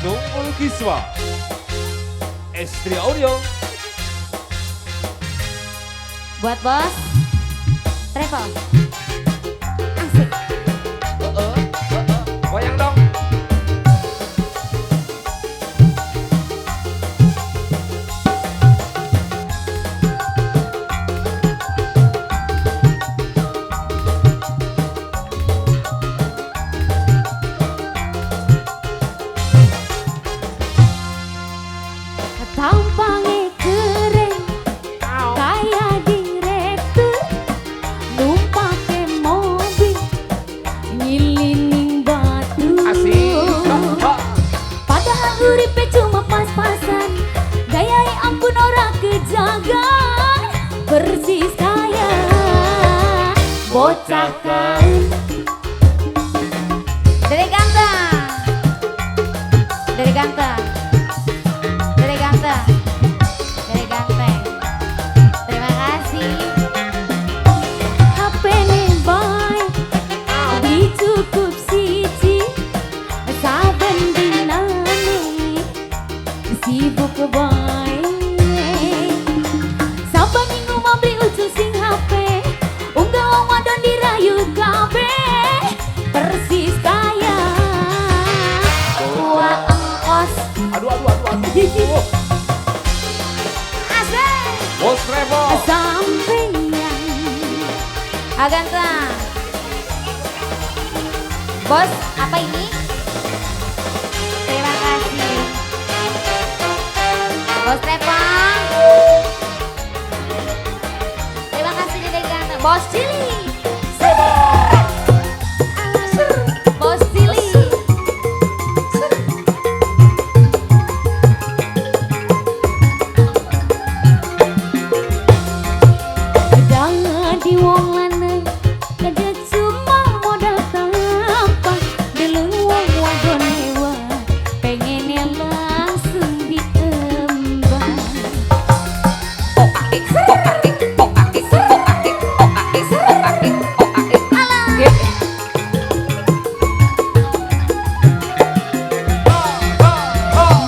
Tunggul Kiswa Estri Audio. Buat bos travel asik. Goyang dong. Tampangnya keren kayak direktur, numpake mobil ngilining batu. Padahal uripe cuma pas-pasan, gayanya ampun ora kejagan, persis kayak bocah kain. Dari ganteng, dari ganteng, dari ganteng, dari ganteng. Terima kasih. HP nih boy, dicukup siji, saben dinane sibuk boy. Saben minggu mau beli ucul sing HP, unggah wong wadon dirayu kabeh, persis kaya tua engkos. Aduh. Asik. Bos Travel. Sampeyan Aganta. Bos, apa ini? Terima kasih. Bos Trepang. Terima kasih Dedek Ganteng. Bos Cili. Bos Cili. Di wong lanang ada cuma modal tampang, deleng wong wadon hewa pengennya langsung diembang.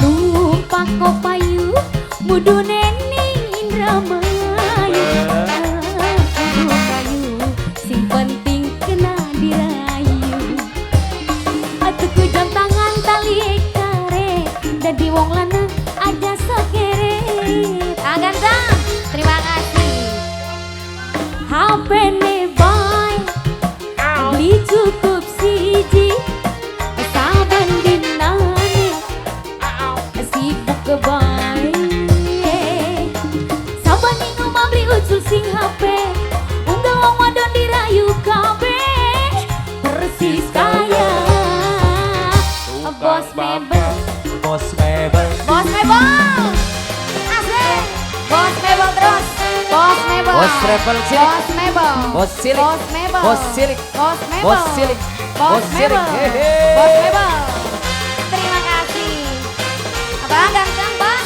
Numpak kopayu mudune ning Indramayu, sing penting kena dirayu. Atuku jam tangan tali karet, dadi wong lanang aja sokere. Agantang, terima kasih. HP ne boy, beli cukup siji, saben dinane sibuk ke boy. Saben minggu mau beli ucul sing HP, unggah wong wadon dirayu kabeh, persis kaya bos mebel. Bos Mebel. Bos mebel, asik. Bos mebel terus. Bos mebel. Bos Travel cilik. Bos mebel. Bos cilik. Bos mebel. Bos cilik. Bos mebel. Bos cilik. Bos Bos cilik. mebel. Hehe. Bos mebel. Terima kasih. Abang ganteng bos.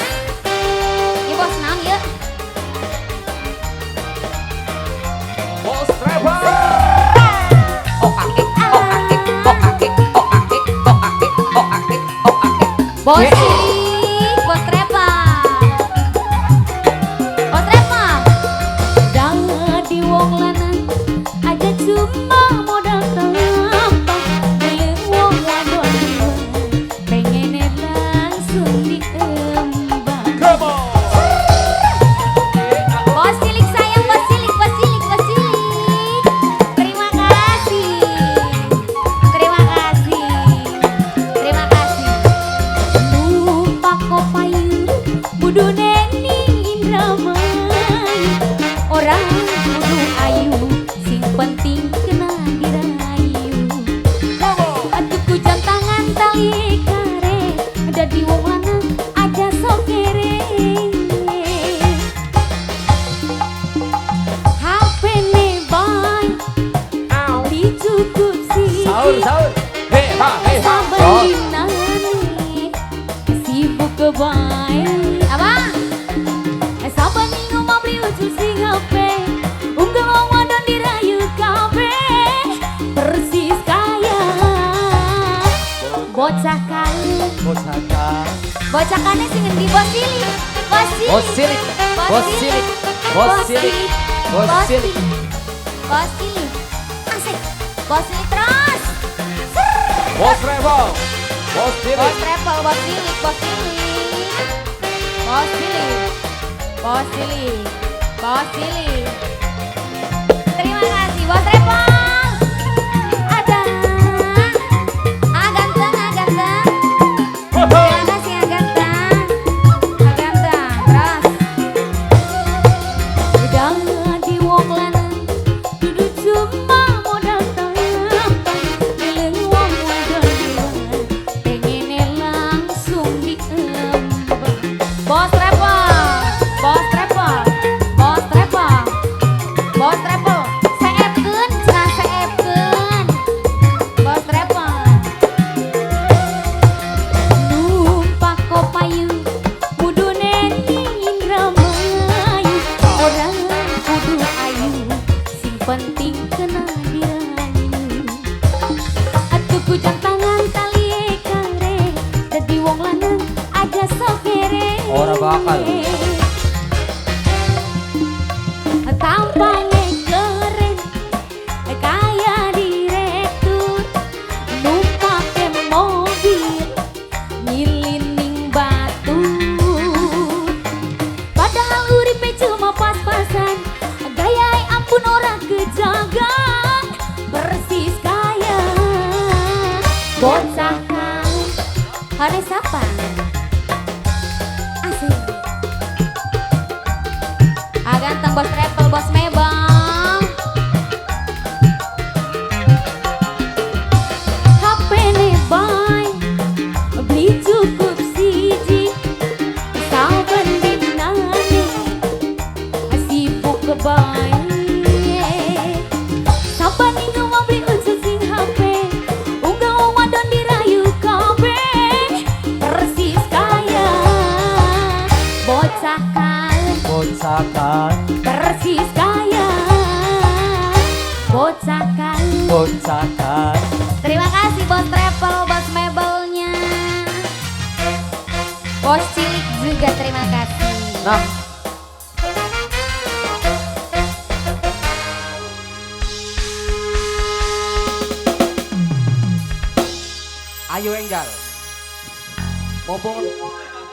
Ya bos nang ya. Bos Travel. Bos cilik, bos trepa. Bos trepa. Jadi wong lanang aja cuma modal tampang, deleng wong wadon hewa pengennya langsung diembang. Come on. Bos cilik sayang, bos cilik, bos cilik, bos cilik. Terima kasih. Terima kasih. Terima kasih. Numpak kopayu budune ning Indramayu, orang kudu ayu, sing penting kena dirayu. Atuku jam tangan tali karet, dadi wong lanang aja sokere. HP ne boy, dicukup Sahur. siji, Hei ha. saben dinane sibuk ke boy. Abang, saben minggu mau beli ucul sing HP, unggah wong wadon dirayu kabeh, persis kaya bocah kain. Bocah kan. Bocah kain sing ngendi bos cilik. Bos cilik. Bos cilik. Bos cilik. Bos cilik. Bos cilik. Bos cilik. Asik. Bos cilik terus. Bos rebel. Bos Bos cilik. travel, bos cilik, bos cilik. Bos cilik. Bos cilik. Bos cilik. Terima kasih bos travel. Ada. Ah ganteng, ah ganteng. Terima kasih ah ganteng. Ah ganteng. Terus. Udah di wong lanang duduk cuma modal tampang. Milih wong wadon diwai pengen langsung diembang. Bos travel, bos travel, bos travel, bos travel. Seepkeun, cenah seepkeun. Bos travel. Numpak kopayu kudune Indramayu. Orang kudu ayu, sing penting kena dirayu. Atuh kujang tangan tali kare, dadi wong lanang aja sokere. Ora bakal. Tampangnya keren, kaya direktur, numpake mobil, nyilining batu. Padahal uripe cuma pas-pasan, gaya ampun orang kejaga, persis kaya bocah kain. Hari siapa? Asik. Ah ganteng bos travel, bos mebang. HP nebay, beli cukup siji. Saben dinane, sibuk kebae. Saben minggu mau beli unsur sing HP, unggah wong wadon dirayu kabeh. Persis kaya bocah kain. Bocah kan. Persis kaya bocah kain. Bocah kan. Terima kasih bos travel, bos mebelnya. Bos cilik juga terima kasih. Nah, ayo enggal. Mumpung